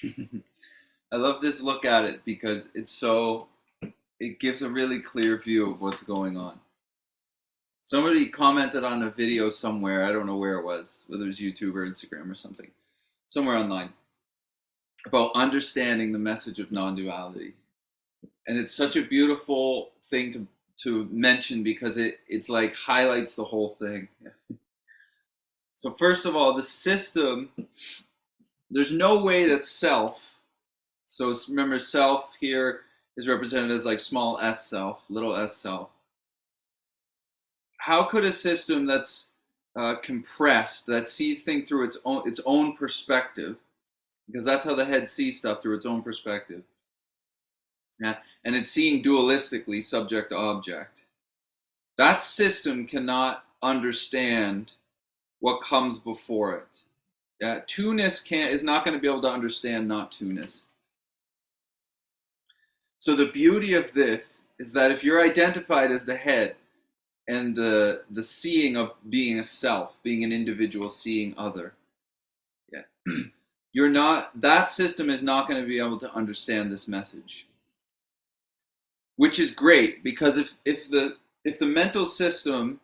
I love this look at it because it gives a really clear view of what's going on. Somebody commented on a video somewhere, I don't know where it was, whether it was YouTube or Instagram or something, somewhere online, about understanding the message of non-duality. And it's such a beautiful thing to mention because it's like highlights the whole thing. So first of all, the system, there's no way that self, so remember self here is represented as like small s self, little s self. How could a system that's compressed, that sees things through its own perspective, because that's how the head sees stuff, through its own perspective, yeah, and it's seeing dualistically, subject to object. That system cannot understand what comes before it. Yeah, two-ness is not going to be able to understand not two-ness. So the beauty of this is that if you're identified as the head and the seeing of being a self, being an individual seeing other, yeah, you're not, that system is not going to be able to understand this message, which is great because if the mental system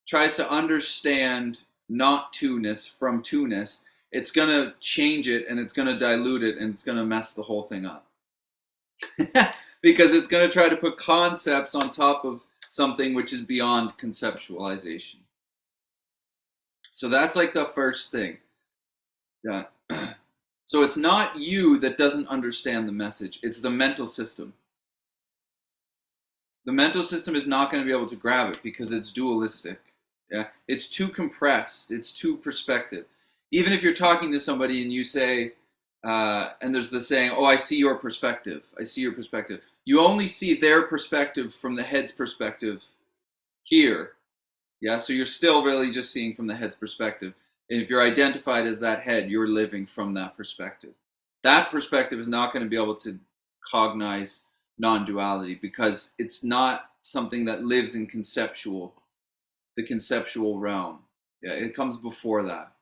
tries to understand not two-ness from two-ness, it's going to change it and it's going to dilute it and it's going to mess the whole thing up. Because it's going to try to put concepts on top of something which is beyond conceptualization. So that's like the first thing. Yeah. So it's not you that doesn't understand the message, it's the mental system. The mental system is not going to be able to grab it because it's dualistic. Yeah, it's too compressed, it's too perspective. Even if you're talking to somebody and you say, and there's the saying, "Oh, I see your perspective. I see your perspective." You only see their perspective from the head's perspective here. Yeah, so you're still really just seeing from the head's perspective. And if you're identified as that head, you're living from that perspective. That perspective is not going to be able to cognize non-duality because it's not something that lives in the conceptual realm. Yeah, it comes before that.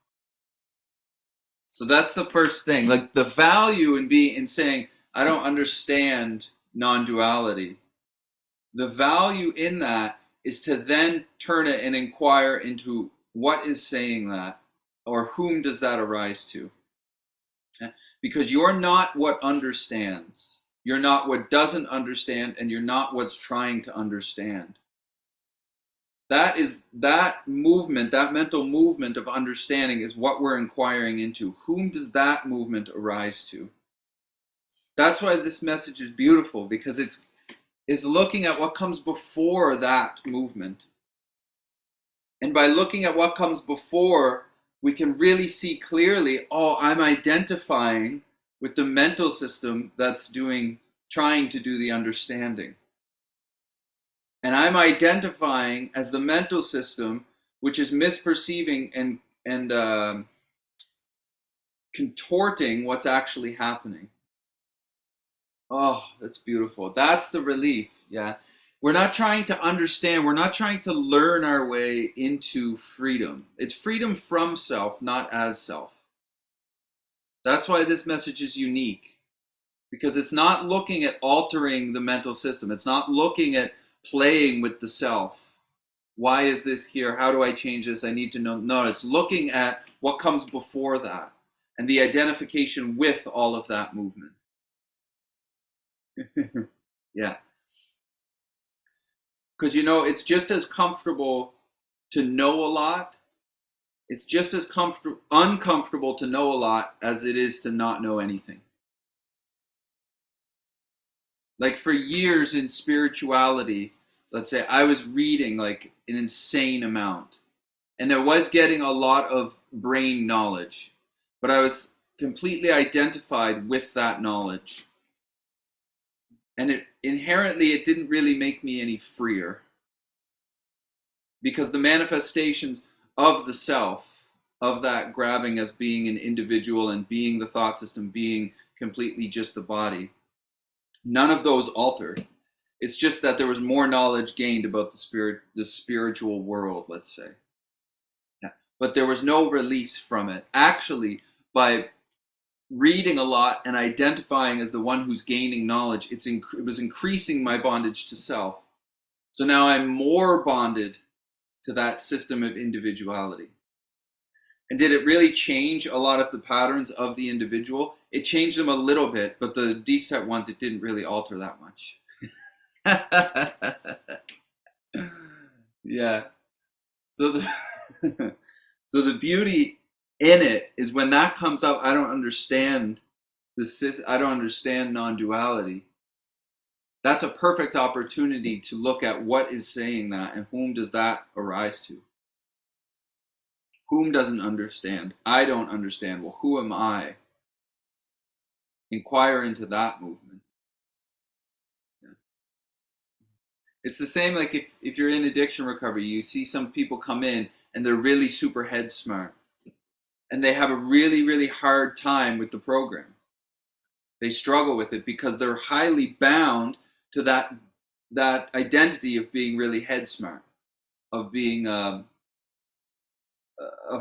So that's the first thing. Like the value in saying I don't understand non-duality. The value in that is to then turn it and inquire into what is saying that, or whom does that arise to? Because you're not what understands. You're not what doesn't understand, and you're not what's trying to understand. That movement, that mental movement of understanding is what we're inquiring into. Whom does that movement arise to? That's why this message is beautiful, because it's looking at what comes before that movement. And by looking at what comes before, we can really see clearly, oh, I'm identifying with the mental system that's trying to do the understanding. And I'm identifying as the mental system which is misperceiving and contorting what's actually happening. Oh, that's beautiful. That's the relief. Yeah. We're not trying to understand, we're not trying to learn our way into freedom. It's freedom from self, not as self. That's why this message is unique, because it's not looking at altering the mental system, it's not looking at playing with the self. Why is this here? How do I change this? I need to know. No, it's looking at what comes before that and the identification with all of that movement. Yeah. Because it's just as comfortable to know a lot. It's just as uncomfortable to know a lot as it is to not know anything. Like for years in spirituality, let's say I was reading like an insane amount, and I was getting a lot of brain knowledge, but I was completely identified with that knowledge. And it didn't really make me any freer, because the manifestations of the self, of that grabbing as being an individual and being the thought system, being completely just the body, none of those altered. It's just that there was more knowledge gained about the spiritual world, let's say. Yeah. But there was no release from it. Actually, by reading a lot and identifying as the one who's gaining knowledge, it was increasing my bondage to self. So now I'm more bonded to that system of individuality. And did it really change a lot of the patterns of the individual? It changed them a little bit, but the deep set ones, it didn't really alter that much. Yeah. So the so the beauty in it is when that comes up, I don't understand I don't understand non-duality. That's a perfect opportunity to look at what is saying that and whom does that arise to. Whom doesn't understand? I don't understand. Well, who am I? Inquire into that movement. Yeah. It's the same like if you're in addiction recovery, you see some people come in and they're really super head smart and they have a really, really hard time with the program. They struggle with it because they're highly bound to that identity of being really head smart, of being of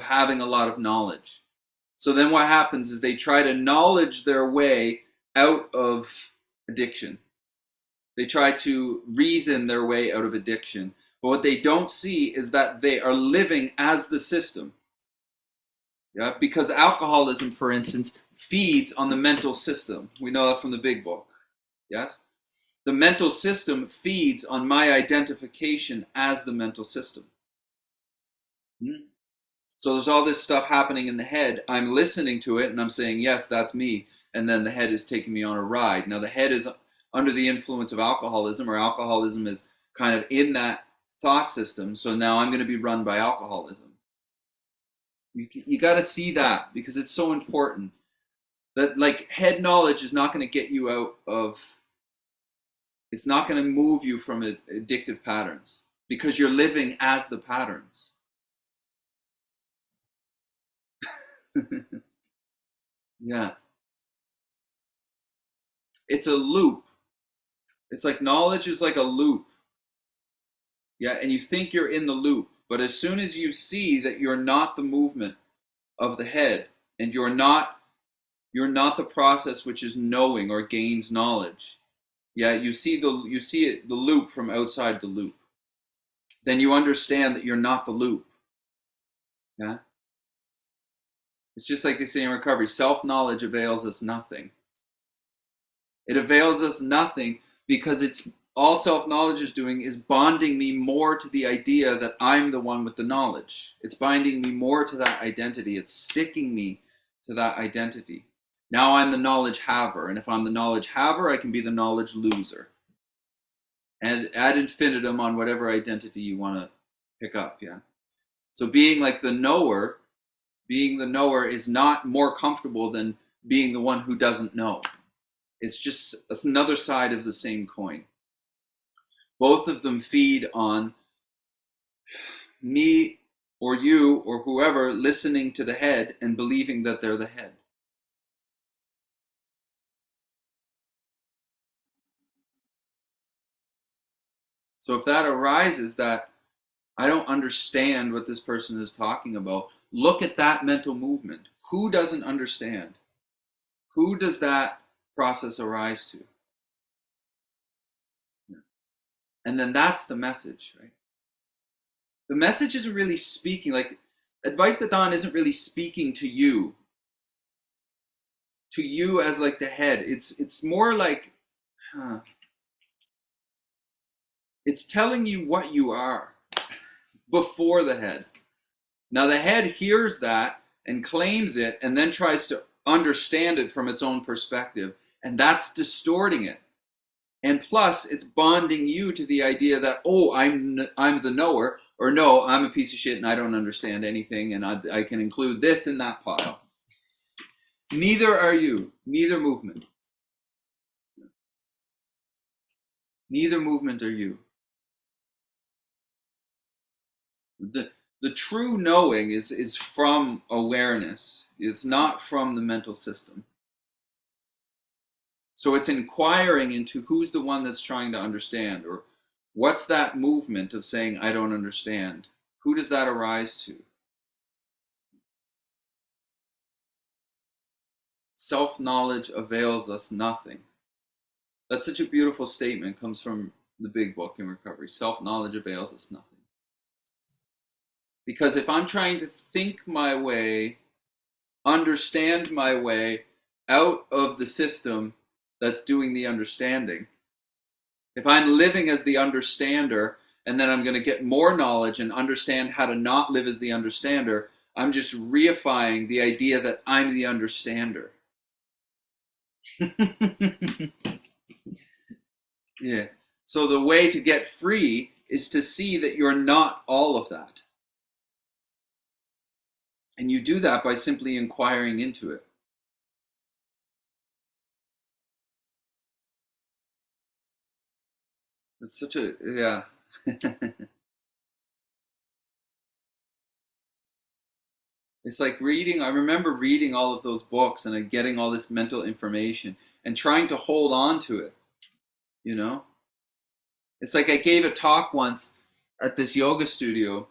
having a lot of knowledge. So then what happens is they try to knowledge their way out of addiction. They try to reason their way out of addiction. But what they don't see is that they are living as the system. Yeah, because alcoholism, for instance, feeds on the mental system. We know that from the big book. Yes? The mental system feeds on my identification as the mental system. So there's all this stuff happening in the head. I'm listening to it and I'm saying, yes, that's me. And then the head is taking me on a ride. Now the head is under the influence of alcoholism, or alcoholism is kind of in that thought system. So now I'm going to be run by alcoholism. You got to see that because it's so important. That like head knowledge is not going to get you out of, it's not going to move you from addictive patterns because you're living as the patterns. Yeah. It's a loop. It's like knowledge is like a loop. Yeah, and you think you're in the loop, but as soon as you see that you're not the movement of the head and you're not the process which is knowing or gains knowledge. Yeah, you see the loop from outside the loop. Then you understand that you're not the loop. Yeah? It's just like they say in recovery, self-knowledge avails us nothing. It avails us nothing because it's all self-knowledge is doing is bonding me more to the idea that I'm the one with the knowledge. It's binding me more to that identity. It's sticking me to that identity. Now I'm the knowledge haver, and if I'm the knowledge haver, I can be the knowledge loser. And ad infinitum on whatever identity you want to pick up, yeah. So being the knower is not more comfortable than being the one who doesn't know. It's another side of the same coin. Both of them feed on me or you or whoever listening to the head and believing that they're the head. So if that arises that I don't understand what this person is talking about, look at that mental movement. Who doesn't understand? Who does that process arise to? And then that's the message, right? The message isn't really speaking, like Advaita isn't really speaking to you as like the head. It's more like it's telling you what you are before the head. Now the head hears that and claims it and then tries to understand it from its own perspective, and that's distorting it. And plus, it's bonding you to the idea that, oh, I'm the knower, or no, I'm a piece of shit and I don't understand anything, and I can include this in that pile. Neither are you. Neither movement. Neither movement are you. The true knowing is from awareness. It's not from the mental system. So it's inquiring into who's the one that's trying to understand, or what's that movement of saying, I don't understand? Who does that arise to? self-knowledge avails us nothing. That's such a beautiful statement. It comes from the big book in recovery. Self-knowledge avails us nothing. Because if I'm trying to think my way, understand my way out of the system that's doing the understanding, if I'm living as the understander and then I'm going to get more knowledge and understand how to not live as the understander, I'm just reifying the idea that I'm the understander. Yeah. So the way to get free is to see that you're not all of that. And you do that by simply inquiring into it. It's such a, yeah. It's like reading, I remember reading all of those books and getting all this mental information and trying to hold on to it, you know? It's like I gave a talk once at this yoga studio,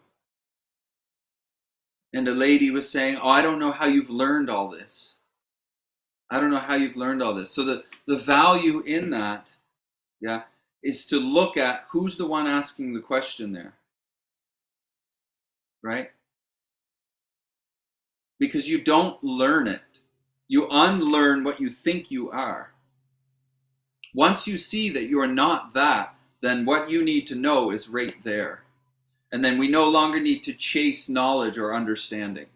and a lady was saying, "Oh, I don't know how you've learned all this. I don't know how you've learned all this." So the value in that, yeah, is to look at who's the one asking the question there, right? Because you don't learn it. You unlearn what you think you are. Once you see that you are not that, then what you need to know is right there. And then we no longer need to chase knowledge or understanding.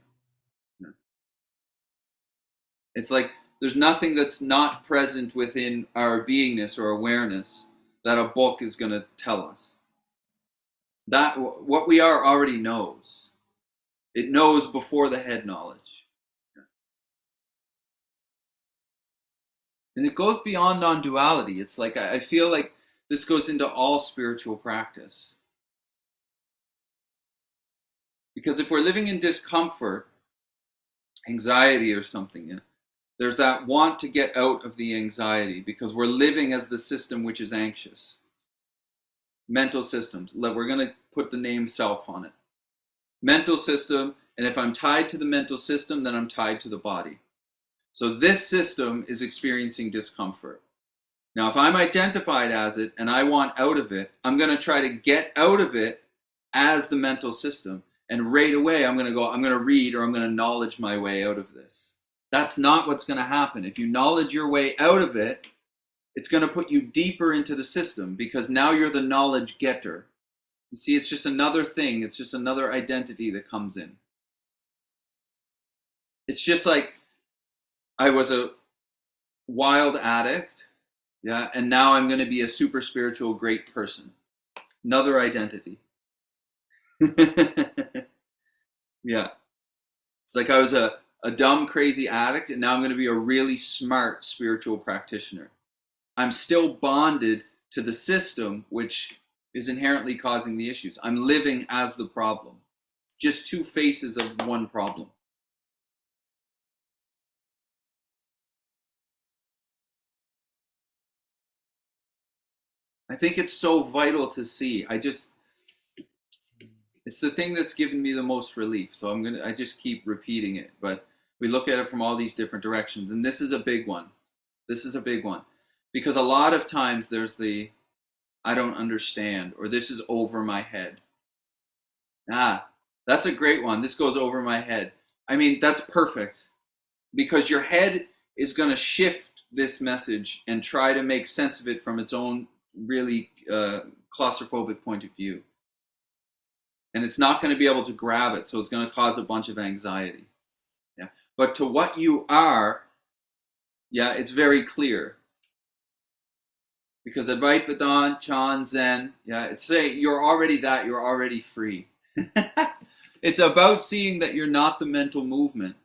It's like there's nothing that's not present within our beingness or awareness that a book is going to tell us. That what we are already knows. It knows before the head knowledge. And it goes beyond non-duality. It's like I feel like this goes into all spiritual practice. Because if we're living in discomfort, anxiety or something, yeah, there's that want to get out of the anxiety because we're living as the system which is anxious. Mental systems. We're going to put the name self on it. Mental system, and if I'm tied to the mental system, then I'm tied to the body. So this system is experiencing discomfort. Now, if I'm identified as it and I want out of it, I'm going to try to get out of it as the mental system. And right away, I'm going to read or I'm going to knowledge my way out of this. That's not what's going to happen. If you knowledge your way out of it, it's going to put you deeper into the system because now you're the knowledge getter. You see, it's just another thing. It's just another identity that comes in. It's just like I was a wild addict, yeah, and now I'm going to be a super spiritual great person. Another identity. Yeah. It's like I was a dumb, crazy addict, and now I'm going to be a really smart spiritual practitioner. I'm still bonded to the system, which is inherently causing the issues. I'm living as the problem. Just two faces of one problem. I think it's so vital to see. It's the thing that's given me the most relief. So I just keep repeating it. But we look at it from all these different directions. And this is a big one. This is a big one. Because a lot of times there's the, I don't understand, or this is over my head. Ah, that's a great one. This goes over my head. I mean, that's perfect because your head is going to shift this message and try to make sense of it from its own really claustrophobic point of view. And it's not going to be able to grab it, so it's going to cause a bunch of anxiety. Yeah. But to what you are, yeah, it's very clear. Because Advaita, Vedanta, Chan, Zen, yeah, it's saying you're already that, you're already free. It's about seeing that you're not the mental movement.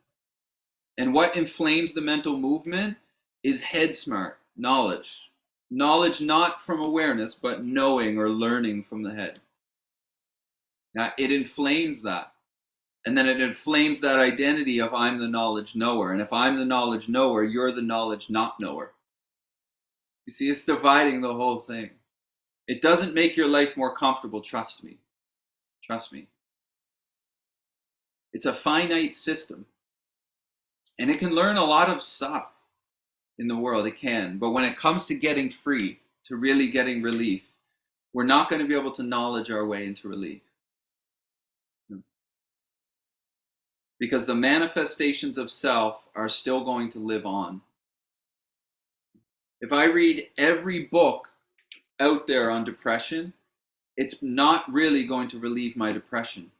And what inflames the mental movement is head smart, knowledge. Knowledge not from awareness, but knowing or learning from the head. Now, it inflames that. And then it inflames that identity of I'm the knowledge knower. And if I'm the knowledge knower, you're the knowledge not knower. You see, it's dividing the whole thing. It doesn't make your life more comfortable, trust me. Trust me. It's a finite system. And it can learn a lot of stuff. in the world. It can. But when it comes to getting free, to really getting relief, we're not going to be able to knowledge our way into relief. Because the manifestations of self are still going to live on. If I read every book out there on depression, it's not really going to relieve my depression.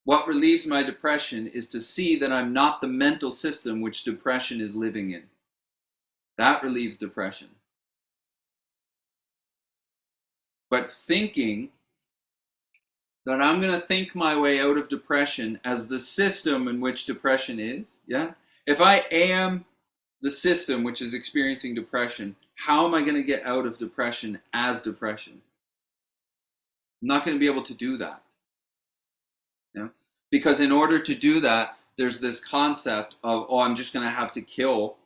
What relieves my depression is to see that I'm not the mental system which depression is living in. That relieves depression. But thinking that I'm going to think my way out of depression as the system in which depression is, yeah? If I am the system which is experiencing depression, how am I going to get out of depression as depression? I'm not going to be able to do that. Yeah? Because in order to do that, there's this concept of, oh, I'm just going to have to kill.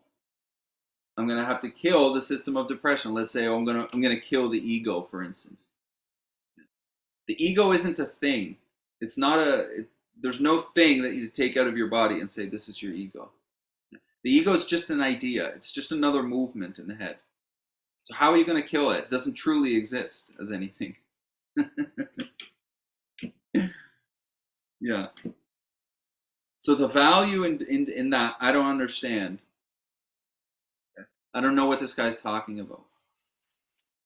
I'm going to have to kill the system of depression. Let's say, oh, I'm going to kill the ego, for instance. The ego isn't a thing. It's not there's no thing that you take out of your body and say, this is your ego. The ego is just an idea. It's just another movement in the head. So how are you going to kill it? It doesn't truly exist as anything. Yeah. So the value in that, I don't understand. I don't know what this guy's talking about.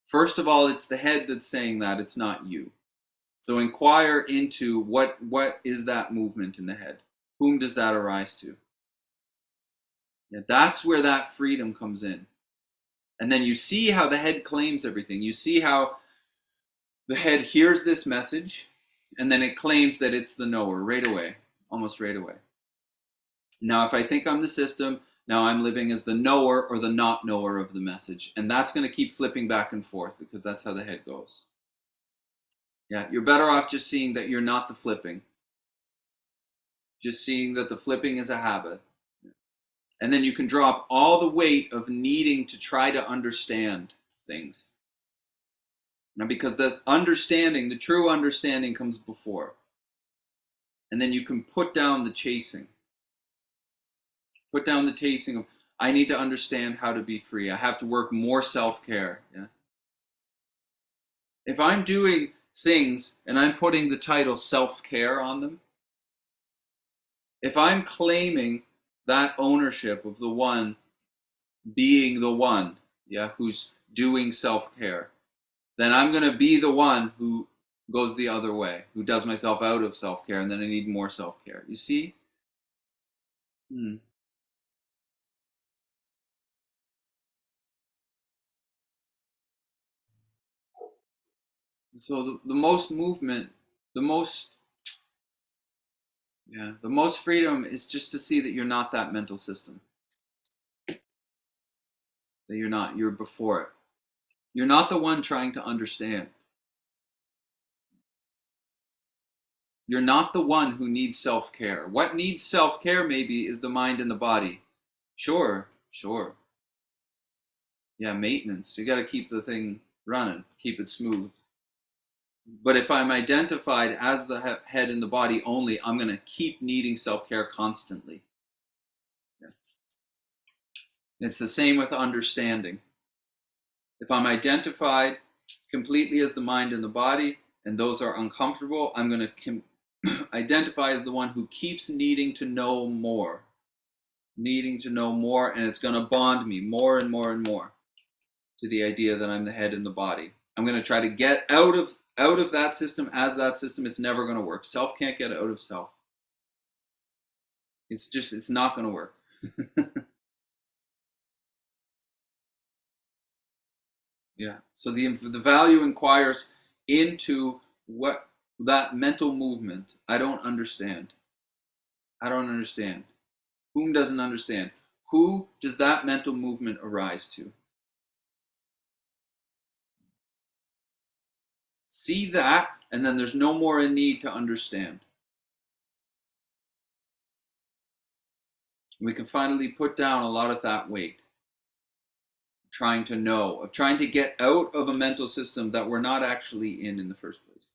First of all, it's the head that's saying that. It's not you. So inquire into what is that movement in the head? Whom does that arise to? Yeah, that's where that freedom comes in. And then you see how the head claims everything. You see how the head hears this message, and then it claims that it's the knower right away, almost right away. Now, if I think I'm the system, now I'm living as the knower or the not knower of the message. And that's going to keep flipping back and forth because that's how the head goes. Yeah, you're better off just seeing that you're not the flipping. Just seeing that the flipping is a habit. And then you can drop all the weight of needing to try to understand things. Now, because the understanding, the true understanding comes before. And then you can put down the chasing. Put down the chasing of, I need to understand how to be free. I have to work more self-care. Yeah. If I'm doing things and I'm putting the title self-care on them, if I'm claiming that ownership of the one being the one, yeah, who's doing self-care, then I'm going to be the one who goes the other way, who does myself out of self-care, and then I need more self-care. You see? So the most movement, the most, yeah, the most freedom is just to see that you're not that mental system. That you're not, you're before it. You're not the one trying to understand. You're not the one who needs self-care. What needs self-care maybe is the mind and the body. Sure, sure. Yeah, maintenance. You got to keep the thing running, keep it smooth. But if I'm identified as the head and the body only, I'm going to keep needing self-care constantly. Yeah. It's the same with understanding. If I'm identified completely as the mind and the body, and those are uncomfortable, I'm going to identify as the one who keeps needing to know more, and it's going to bond me more and more and more to the idea that I'm the head and the body. I'm going to try to get out of that system as that system. It's never going to work. Self can't get out of self. It's not going to work. Yeah. So the value inquires into what that mental movement. I don't understand. I don't understand. Whom doesn't understand? Who does that mental movement arise to? See that, and then there's no more a need to understand. We can finally put down a lot of that weight. Trying to know, of trying to get out of a mental system that we're not actually in the first place.